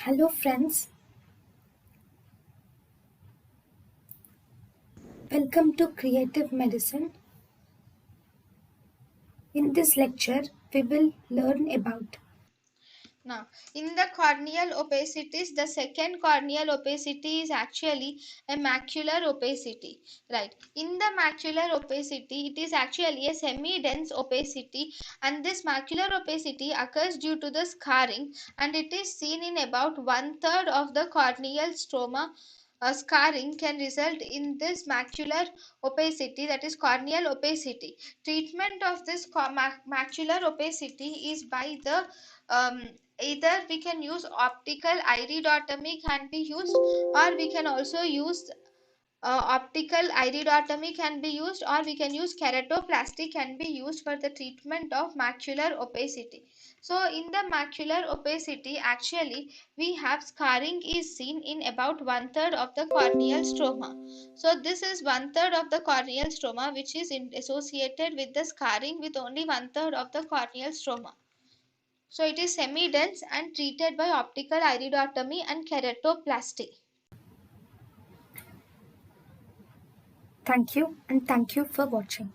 Hello friends, welcome to Creative Medicine. In this lecture, we will learn about Now, in the corneal opacities, the second corneal opacity is actually a macular opacity, right? In the macular opacity, it is actually a semi-dense opacity, and this macular opacity occurs due to the scarring, and it is seen in about one-third of the corneal stroma. Scarring can result in this macular opacity, that is corneal opacity. Treatment of this macular opacity is by the either we can use optical iridotomy can be used, or we can also use optical iridotomy can be used, or we can use keratoplasty can be used for the treatment of macular opacity. So in the macular opacity, actually we have scarring is seen in about one-third of the corneal stroma. So this is one-third of the corneal stroma which is associated with the scarring with only one-third of the corneal stroma. So it is semi-dense and treated by optical iridotomy and keratoplasty. thank you and thank you for watching.